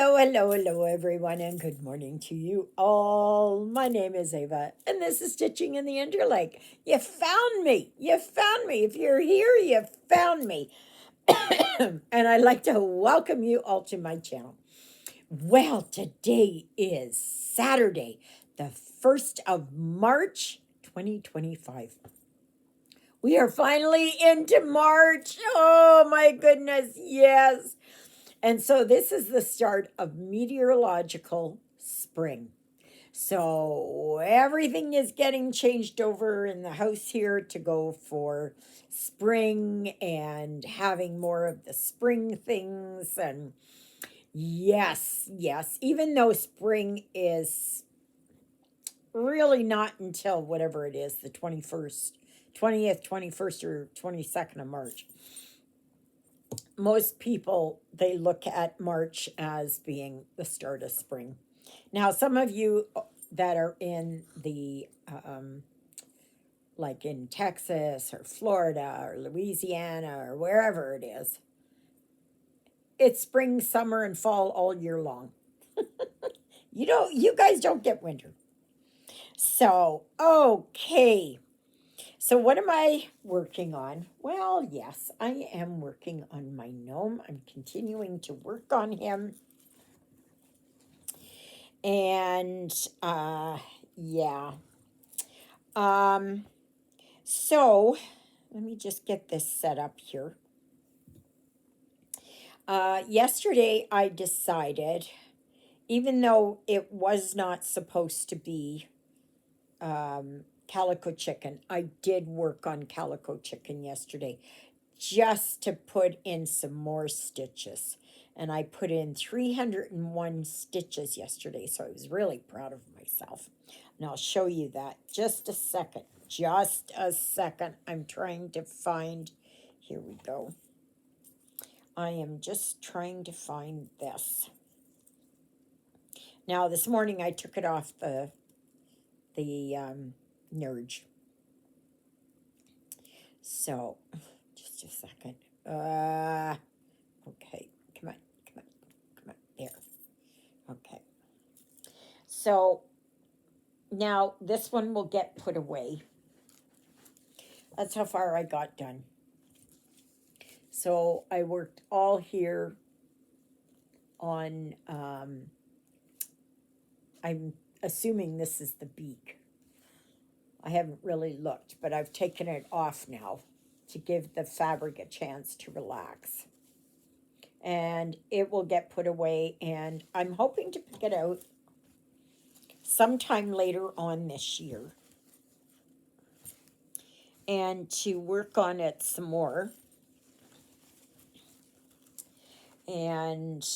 Hello, everyone, and good morning to you all. My name is Ava, and this is Stitching in the Interlake. You found me. You found me. If you're here, you found me. And I'd like to welcome you all to my channel. Well, today is Saturday, the 1st of March, 2025. We are finally into March. Oh, my goodness, yes. And so this is the start of meteorological spring. So everything is getting changed over in the house here to go for spring and having more of the spring things. And yes, even though spring is really not until whatever it is, the 21st, 20th, 21st, or 22nd of March. Most people, they look at March as being the start of spring. Now, some of you that are in the like in Texas or Florida or Louisiana or wherever it is, it's spring, summer, and fall all year long. You guys don't get winter. So, okay. So, what am I working on? Well, yes, I am working on my gnome. I'm continuing to work on him. And yeah. Um, so, let me just get this set up here. Yesterday, I decided, even though it was not supposed to be calico chicken, I did work on calico chicken yesterday just to put in some more stitches. And I put in 301 stitches yesterday, so I was really proud of myself. And I'll show you that just a second. Just a second. I'm trying to find, here we go. I am just trying to find this. Now, this morning I took it off the Nerge. So, just a second. Okay, come on, there. Okay. So, now this one will get put away. That's how far I got done. So, I worked all here on, I'm assuming this is the beak. I haven't really looked, but I've taken it off now to give the fabric a chance to relax. And it will get put away, and I'm hoping to pick it out sometime later on this year and to work on it some more. And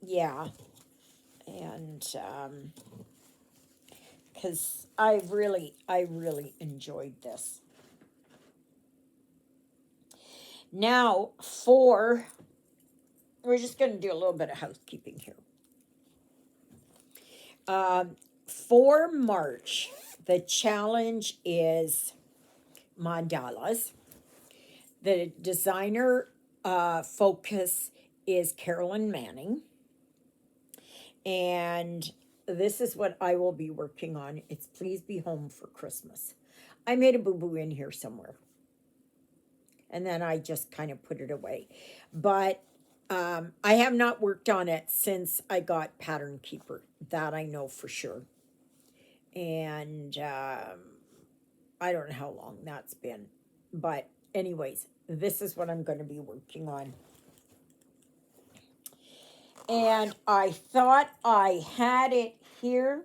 yeah, and because I really enjoyed this. Now, we're just going to do a little bit of housekeeping here. For March, the challenge is mandalas. The designer focus is Carolyn Manning. And this is what I will be working on. It's Please Be Home for Christmas. I made a boo-boo in here somewhere. And then I just kind of put it away. But I have not worked on it since I got Pattern Keeper. That I know for sure. And I don't know how long that's been. But anyways, this is what I'm going to be working on. And I thought I had it here,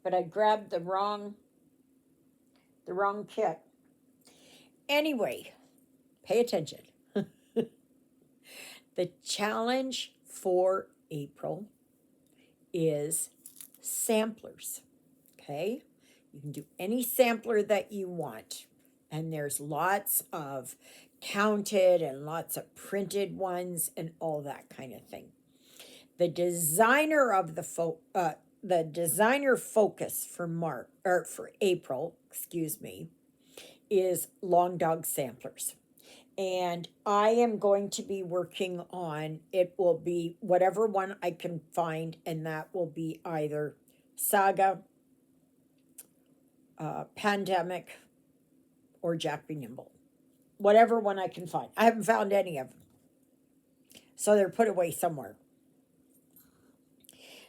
but I grabbed the wrong kit. Anyway, pay attention. The challenge for April is samplers. Okay? You can do any sampler that you want. And there's lots of counted and lots of printed ones and all that kind of thing. The designer of the designer focus for April, is Long Dog Samplers. And I am going to be working on it, will be whatever one I can find, and that will be either Saga, Pandemic, or Jack Be Nimble. Whatever one I can find. I haven't found any of them. So they're put away somewhere.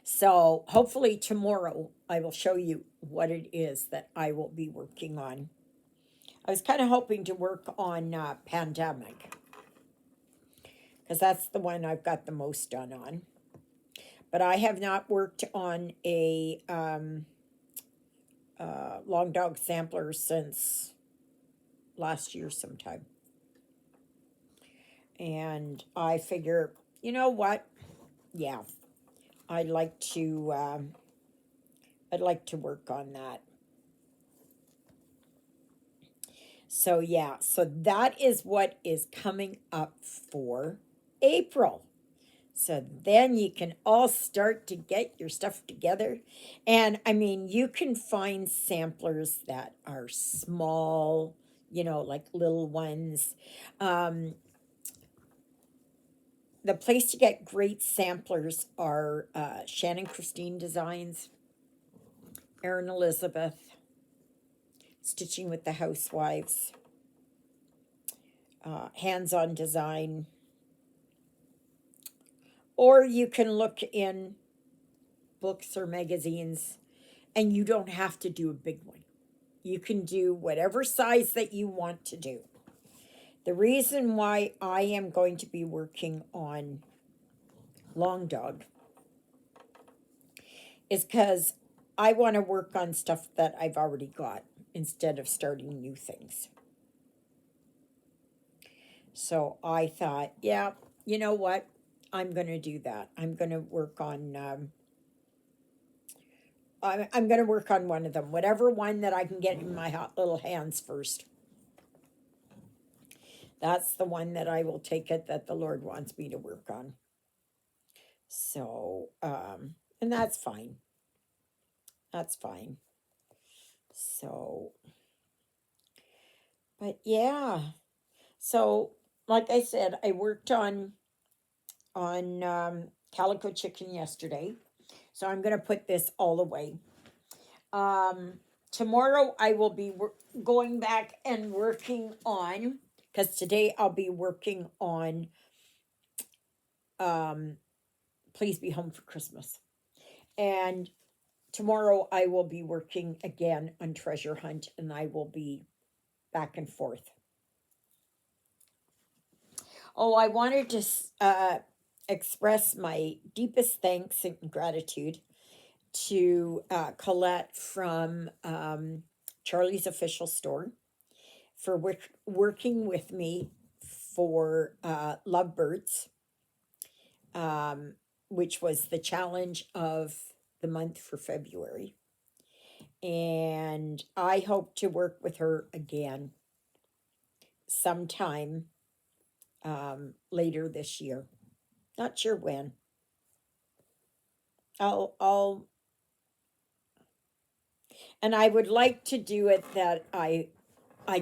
So hopefully tomorrow I will show you what it is that I will be working on. I was kind of hoping to work on Pandemic because that's the one I've got the most done on. But I have not worked on a long dog sampler since last year sometime. And I figure, you know what? Yeah, I'd like to. I'd like to work on that. So yeah, so that is what is coming up for April. So then you can all start to get your stuff together. And I mean, you can find samplers that are small, like little ones. Um, the place to get great samplers are Shannon Christine Designs, Erin Elizabeth, Stitching with the Housewives, Hands on Design, or you can look in books or magazines, and you don't have to do a big one. You can do whatever size that you want to do. The reason why I am going to be working on Long Dog is because I want to work on stuff that I've already got instead of starting new things. So I thought, yeah, you know what? I'm going to do that. I'm going to work on I'm going to work on one of them, whatever one that I can get in my hot little hands first. That's the one that I will take it that the Lord wants me to work on. So, and that's fine. That's fine. So, but yeah. So, like I said, I worked on calico chicken yesterday. So I'm going to put this all away. Um, Tomorrow I will be going back and working on, because today I'll be working on um, Please Be Home for Christmas. And tomorrow I will be working again on Treasure Hunt, and I will be back and forth. Oh, I wanted to express my deepest thanks and gratitude to Colette from Charlie's Official Store for working with me for Lovebirds, um, which was the challenge of the month for February. And I hope to work with her again sometime later this year. Not sure when. I'll, and I would like to do it that I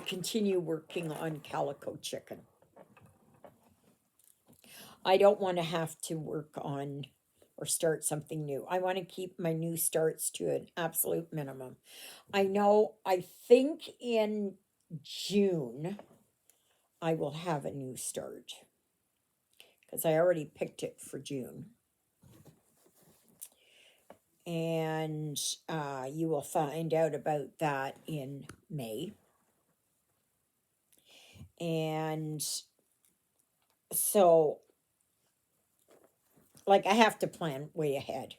continue working on Calico Chicken. I don't want to have to work on or start something new. I want to keep my new starts to an absolute minimum. I think in June I will have a new start because I already picked it for June. And you will find out about that in May. And so, like, I have to plan way ahead.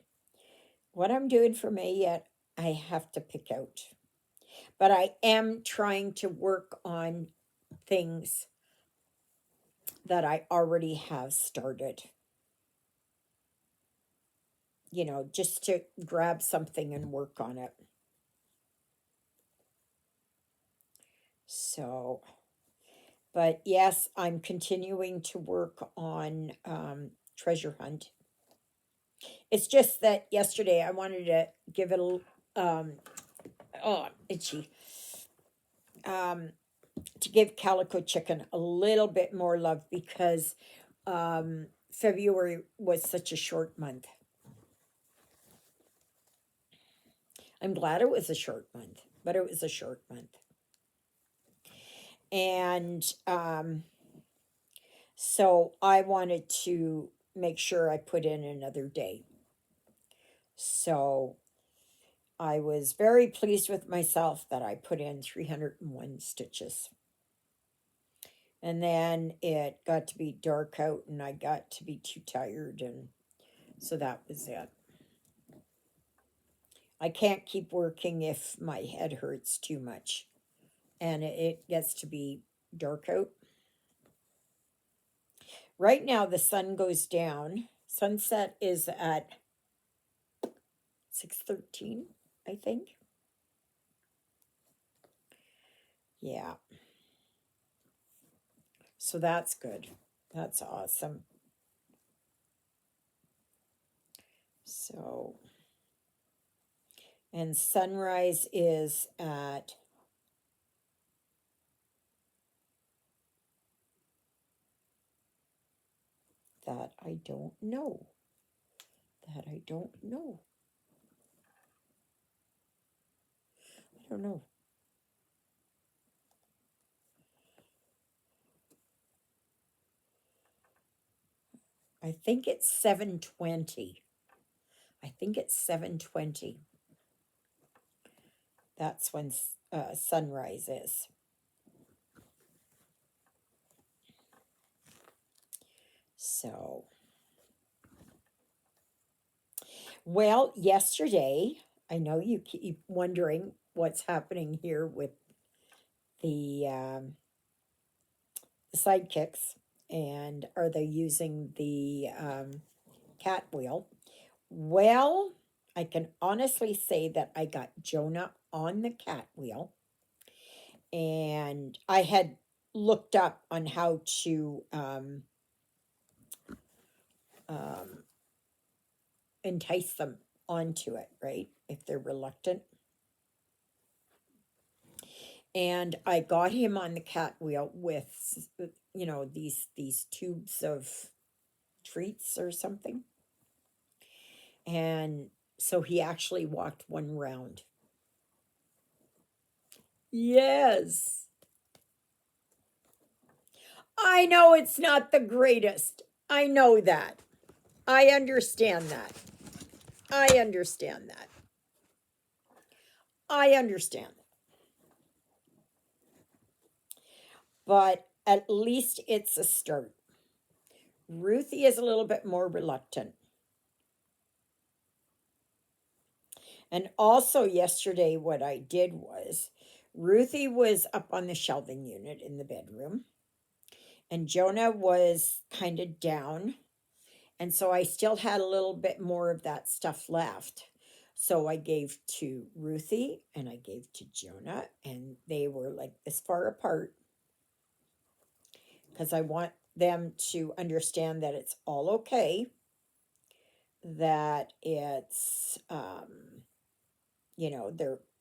What I'm doing for May yet, I have to pick out. But I am trying to work on things that I already have started. Just to grab something and work on it. So, but yes, I'm continuing to work on Treasure Hunt. It's just that yesterday I wanted to give it a itchy. to give Calico Chicken a little bit more love because February was such a short month. I'm glad it was a short month, but it was a short month. And so I wanted to make sure I put in another day. So I was very pleased with myself that I put in 301 stitches. And then it got to be dark out and I got to be too tired. And so that was it. I can't keep working if my head hurts too much and it gets to be dark out. Right now, the sun goes down. Sunset is at 6:13, I think. Yeah. So that's good. That's awesome. So, and sunrise is at that I don't know. That I don't know. I don't know. I think it's 7:20. I think it's 7:20. That's when sunrise is. So, well, yesterday, I know you keep wondering what's happening here with the sidekicks and are they using the cat wheel? Well, I can honestly say that I got Jonah on the cat wheel and I had looked up on how to um, entice them onto it, right? If they're reluctant. And I got him on the cat wheel with, these tubes of treats or something. And so he actually walked one round. Yes. I know it's not the greatest. I know that. I understand that. I understand that. I understand. But at least it's a start. Ruthie is a little bit more reluctant. And also, yesterday, what I did was Ruthie was up on the shelving unit in the bedroom, and Jonah was kind of down. And so I still had a little bit more of that stuff left. So I gave to Ruthie and I gave to Jonah, and they were like this far apart because I want them to understand that it's all okay, that it's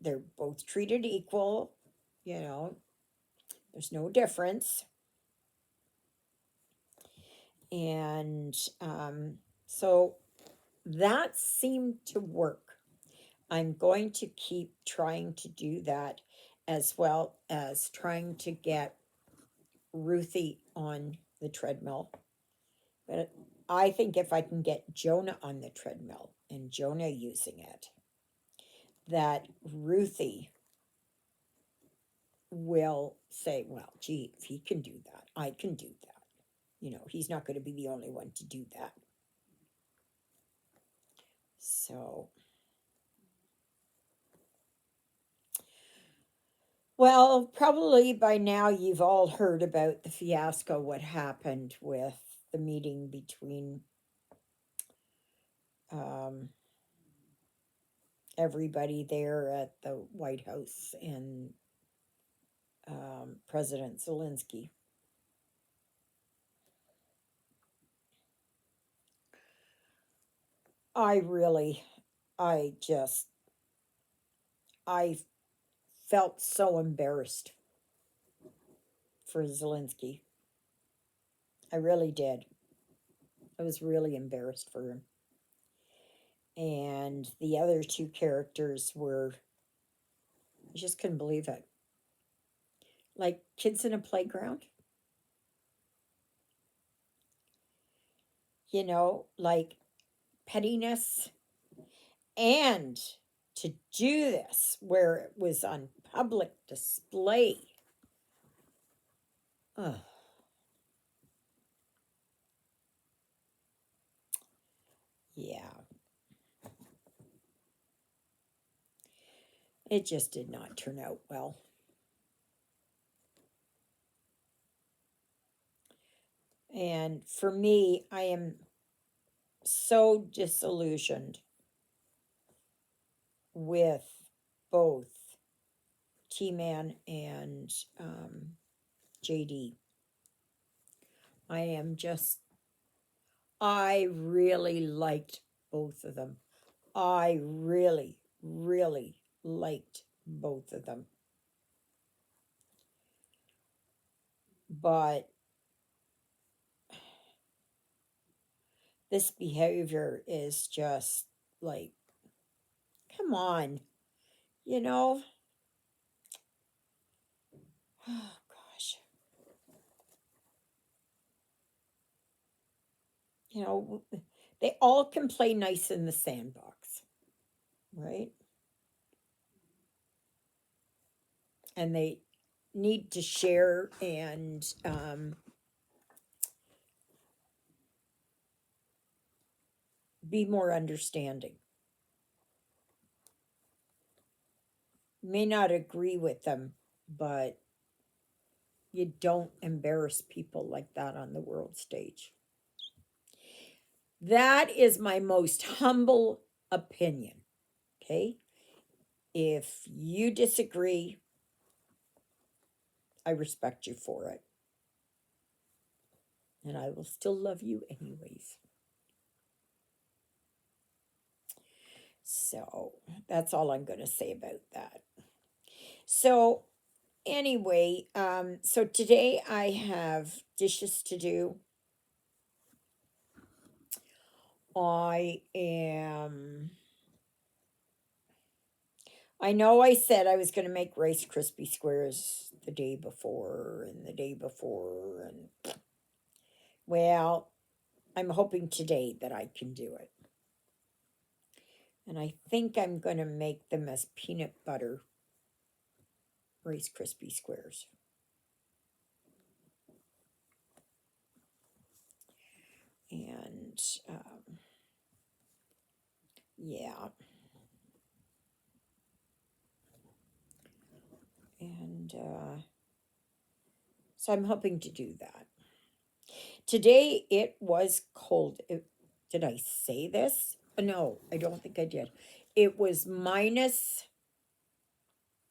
they're both treated equal, you know, there's no difference. And so that seemed to work. I'm going to keep trying to do that as well as trying to get Ruthie on the treadmill. But I think if I can get Jonah on the treadmill and Jonah using it, that Ruthie will say, well, gee, if he can do that, I can do that. He's not going to be the only one to do that. So, well, probably by now you've all heard about the fiasco, what happened with the meeting between um, everybody there at the White House and President Zelensky. I really, I just, I felt so embarrassed. for Zelensky. I really did. I was really embarrassed for him. And the other two characters were, I just couldn't believe it. Like kids in a playground, like pettiness. And to do this where it was on public display. Oh, yeah. It just did not turn out well. And for me, I am so disillusioned with both T Man and JD. I am just, I really liked both of them. I really, really liked both of them. But this behavior is just like, come on, you know? Oh, gosh. You know, they all can play nice in the sandbox, right? And they need to share and be more understanding. May not agree with them, but you don't embarrass people like that on the world stage. That is my most humble opinion. Okay? If you disagree, I respect you for it. And I will still love you anyways. So that's all I'm going to say about that. So, anyway, so today I have dishes to do. I know I said I was going to make Rice Krispie squares the day before and the day before. And well, I'm hoping today that I can do it. And I think I'm going to make them as peanut butter Rice Krispie squares. And yeah. And so I'm hoping to do that. Today it was cold. Did I say this? No, I don't think I did. It was minus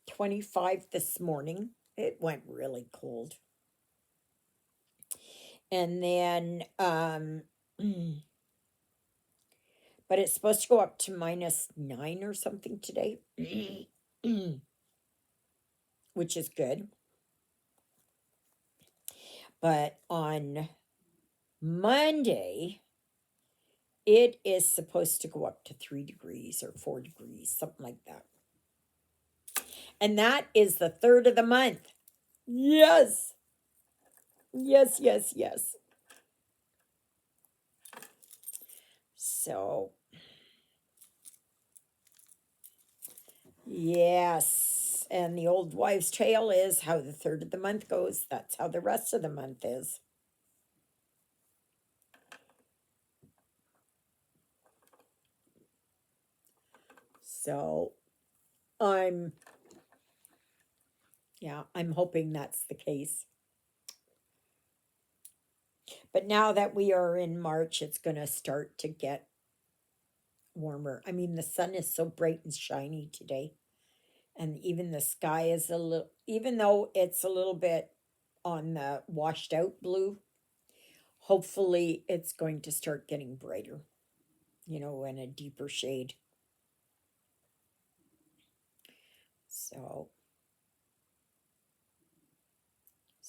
25 this morning. It went really cold. And then, but it's supposed to go up to minus 9 or something today, which is good. But on Monday, it is supposed to go up to 3 degrees or 4 degrees, something like that. And that is the 3rd of the month. Yes. Yes, yes, yes. So, yes. And the old wives' tale is how the 3rd of the month goes. That's how the rest of the month is. So, I'm hoping that's the case. But now that we are in March, it's going to start to get warmer. I mean, the sun is so bright and shiny today. And even the sky is a little, even though it's a little bit on the washed out blue, hopefully it's going to start getting brighter, in a deeper shade.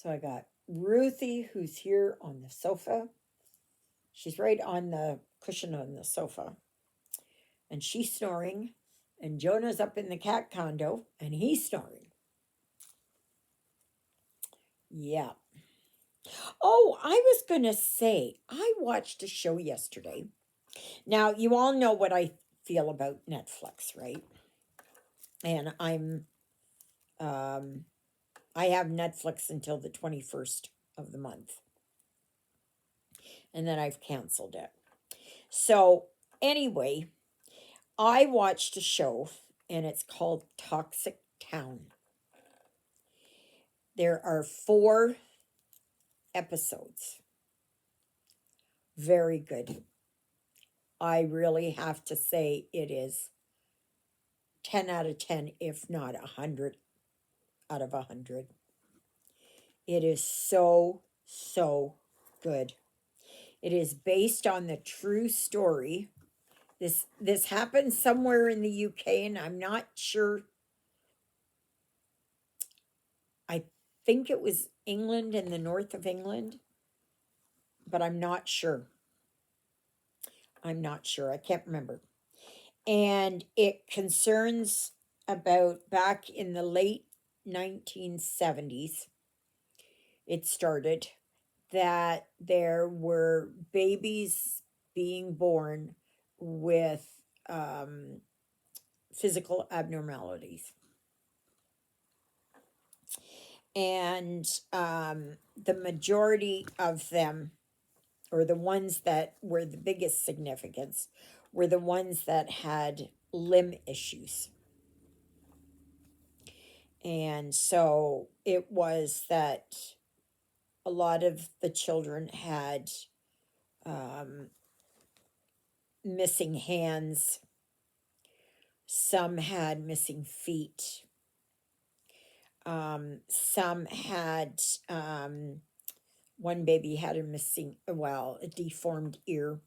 So I got Ruthie, who's here on the sofa. She's right on the cushion on the sofa. And she's snoring. And Jonah's up in the cat condo and he's snoring. Yeah. Oh, I was going to say, I watched a show yesterday. Now, you all know what I feel about Netflix, right? And I have Netflix until the 21st of the month. And then I've canceled it. So, anyway, I watched a show and it's called Toxic Town. There are 4 episodes. Very good. I really have to say it is 10 out of 10, if not 100 out of 100. It is so, so good. It is based on the true story. This happened somewhere in the UK, and I'm not sure. I think it was England, in the north of England, but I'm not sure. I'm not sure. I can't remember. And it concerns about back in the late 1970s, it started, that there were babies being born with physical abnormalities. And the majority of them, or the ones that were the biggest significance, were the ones that had limb issues. And so it was that a lot of the children had missing hands, some had missing feet, some had, one baby had a missing, well, a deformed ear.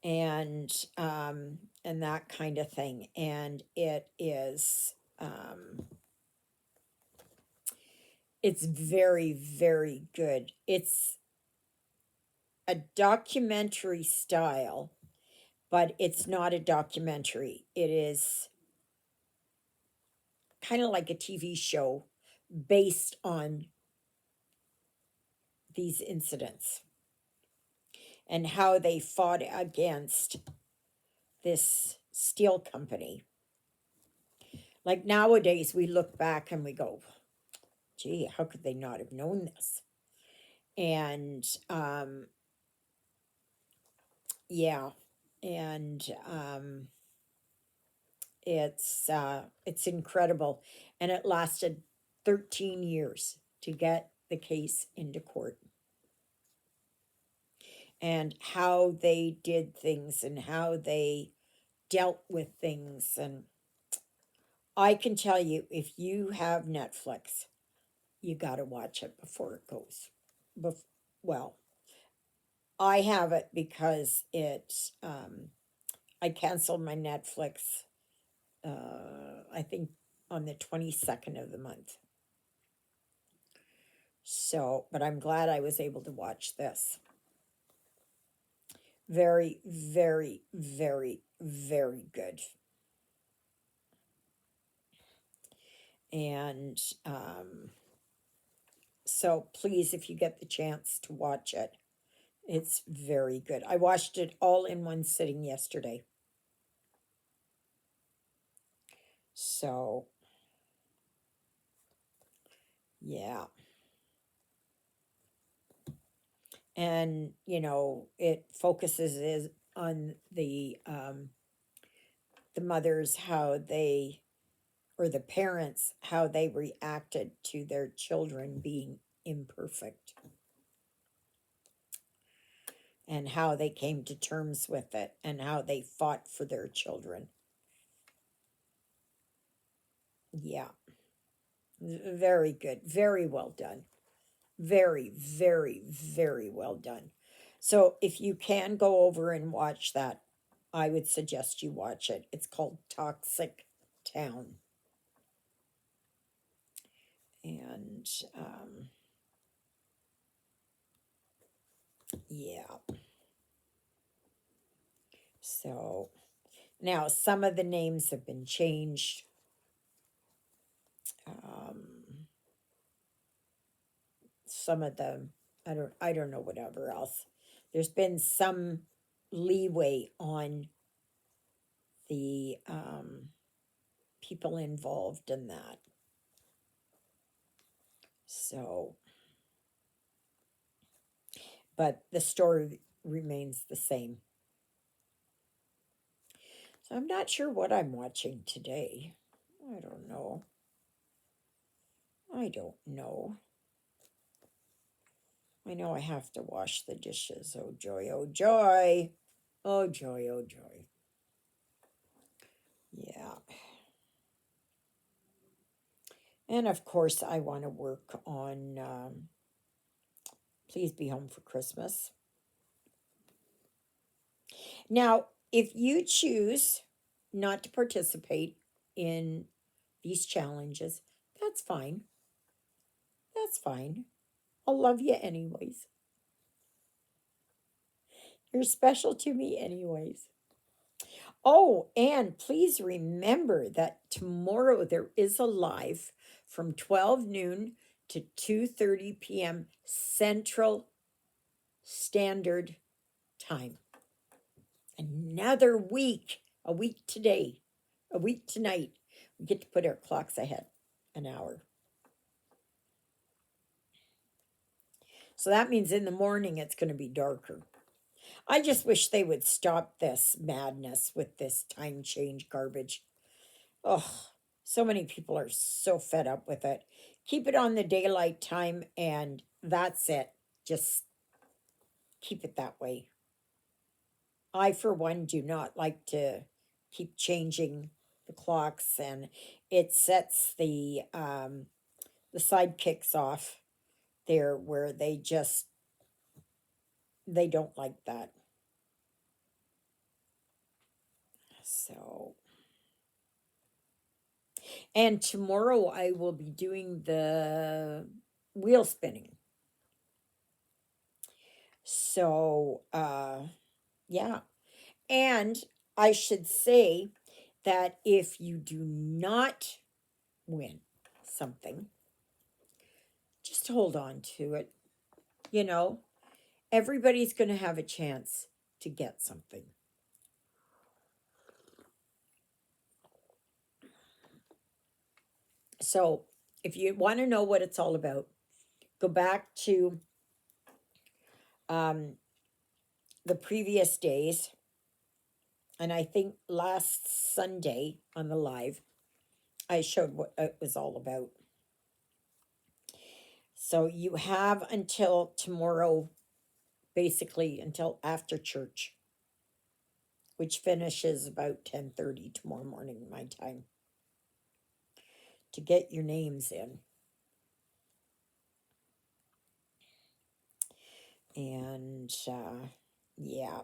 And that kind of thing. And it is, it's very, very good. It's a documentary style, but it's not a documentary. It is kind of like a TV show based on these incidents and how they fought against this steel company. Like nowadays, we look back and we go, gee, how could they not have known this? And yeah, and it's incredible, and it lasted 13 years to get the case into court, and how they did things and how they dealt with things. And I can tell you, if you have Netflix, you got to watch it before it goes. Well, I have it because I canceled my Netflix, I think on the 22nd of the month. So, but I'm glad I was able to watch this. Very, very, very, very good. And so please, if you get the chance to watch it, it's very good. I watched it all in one sitting yesterday. So, yeah. And, it focuses on the mothers, how they, or the parents, how they reacted to their children being imperfect, and how they came to terms with it, and how they fought for their children. Yeah. Very good. Very well done. Very, very, very well done. So if you can go over and watch that, I would suggest you watch it. It's called Toxic Town. And yeah, so now some of the names have been changed. Um, some of them, I don't know whatever else. There's been some leeway on the people involved in that. So, but the story remains the same. So I'm not sure what I'm watching today. I don't know. I don't know. I know I have to wash the dishes. Oh joy, oh joy. Oh joy, oh joy. Yeah. And of course, I want to work on Please Be Home for Christmas. Now, if you choose not to participate in these challenges, that's fine. That's fine. I'll love you anyways. You're special to me anyways. Oh, and please remember that tomorrow there is a live from 12 noon to 2:30 p.m. Central Standard Time. Another week, a week today, a week tonight. We get to put our clocks ahead an hour. So that means in the morning it's going to be darker. I just wish they would stop this madness with this time change garbage. Oh, so many people are so fed up with it. Keep it on the daylight time and that's it. Just keep it that way. I, for one, do not like to keep changing the clocks, and it sets the sidekicks off there where they don't like that. So, and tomorrow I will be doing the wheel spinning. So, yeah. And I should say that if you do not win something, just hold on to it. You know, everybody's going to have a chance to get something. So, if you want to know what it's all about, go back to um, the previous days. And I think last Sunday on the live, I showed what it was all about. So you have until tomorrow, basically until after church, which finishes about 10:30 tomorrow morning my time, to get your names in. And yeah.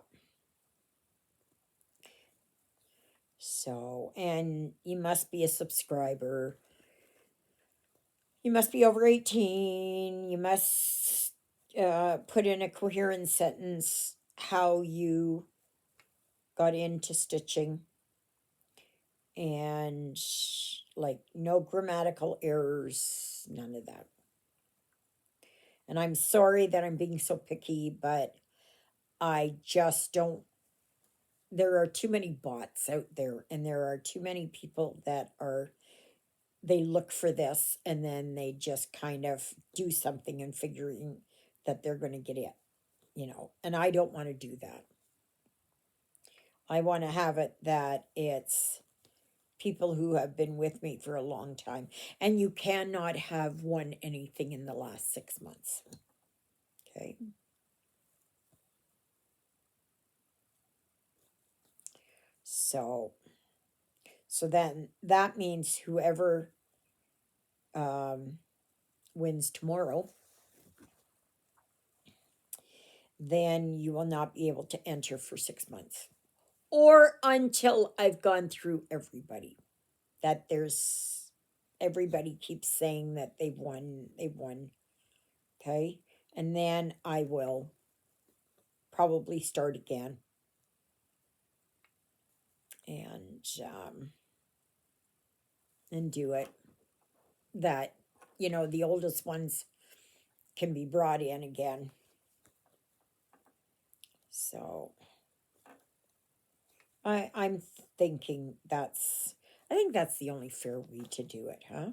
So, and you must be a subscriber. You must be over 18. You must put in a coherent sentence how you got into stitching, and like no grammatical errors, none of that. And I'm sorry that I'm being so picky, but I just don't. There are too many bots out there, and there are too many people that are, they look for this and then they just kind of do something and figuring that they're going to get it, and I don't want to do that. I want to have it that it's people who have been with me for a long time, and you cannot have won anything in the last 6 months. Okay. So then that means whoever um, wins tomorrow, then you will not be able to enter for 6 months, or until I've gone through everybody that there's everybody keeps saying that they've won. Okay. And then I will probably start again. And and do it. That, the oldest ones can be brought in again. So I'm thinking I think that's the only fair way to do it, huh?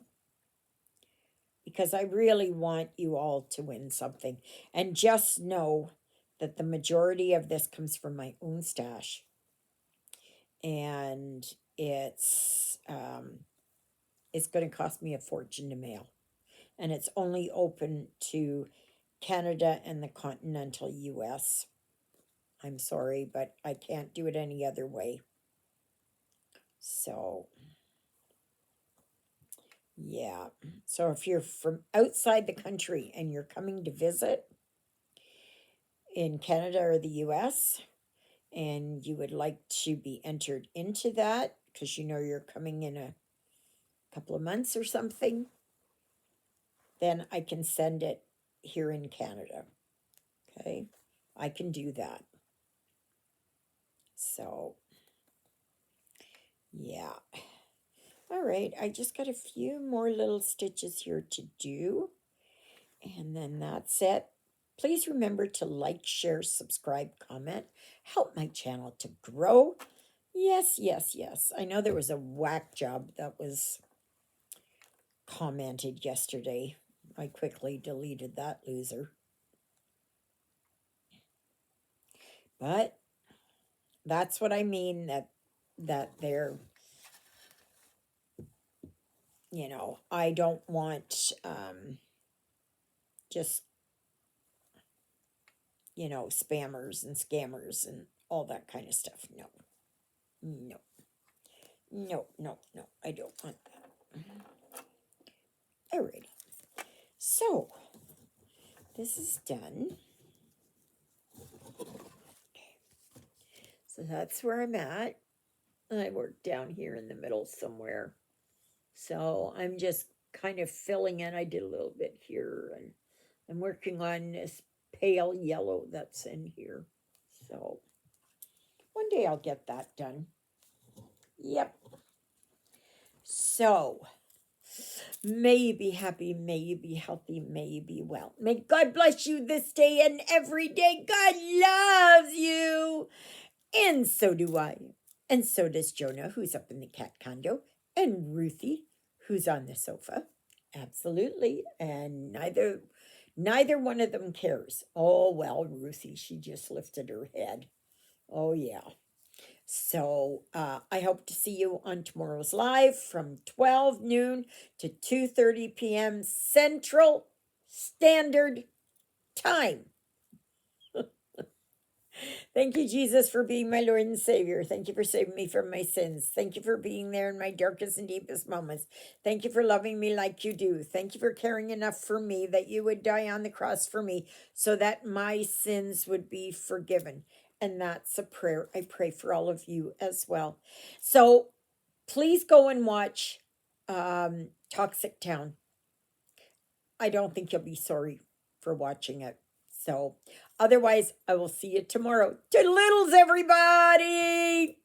Because I really want you all to win something. And just know that the majority of this comes from my own stash. And it's going to cost me a fortune to mail. And it's only open to Canada and the continental US. I'm sorry, but I can't do it any other way. So, yeah. So if you're from outside the country and you're coming to visit in Canada or the US and you would like to be entered into that because you're coming in a couple of months or something, then I can send it here in Canada. Okay? I can do that. So, yeah. All right, I just got a few more little stitches here to do. And then that's it. Please remember to like, share, subscribe, comment. Help my channel to grow. Yes, yes, yes. I know there was a whack job that was commented yesterday. I quickly deleted that loser. But that's what I mean, that they're, I don't want just, spammers and scammers and all that kind of stuff. No. No. No, no, no. I don't want that. Alrighty. So, this is done. Okay. So that's where I'm at. I work down here in the middle somewhere. So I'm just kind of filling in. I did a little bit here, and I'm working on this pale yellow that's in here. So one day I'll get that done. Yep. So may you be happy, may you be healthy, may you be well. May God bless you this day and every day. God loves you. And so do I. And so does Jonah, who's up in the cat condo, and Ruthie, who's on the sofa. Absolutely. And neither one of them cares. Oh well, Ruthie, she just lifted her head. Oh yeah. So I hope to see you on tomorrow's live from 12 noon to 2:30 p.m. Central Standard Time. Thank you, Jesus, for being my Lord and Savior. Thank you for saving me from my sins. Thank you for being there in my darkest and deepest moments. Thank you for loving me like you do. Thank you for caring enough for me that you would die on the cross for me so that my sins would be forgiven. And that's a prayer I pray for all of you as well. So please go and watch Toxic Town. I don't think you'll be sorry for watching it. So, otherwise, I will see you tomorrow. Toodle-oodles, everybody!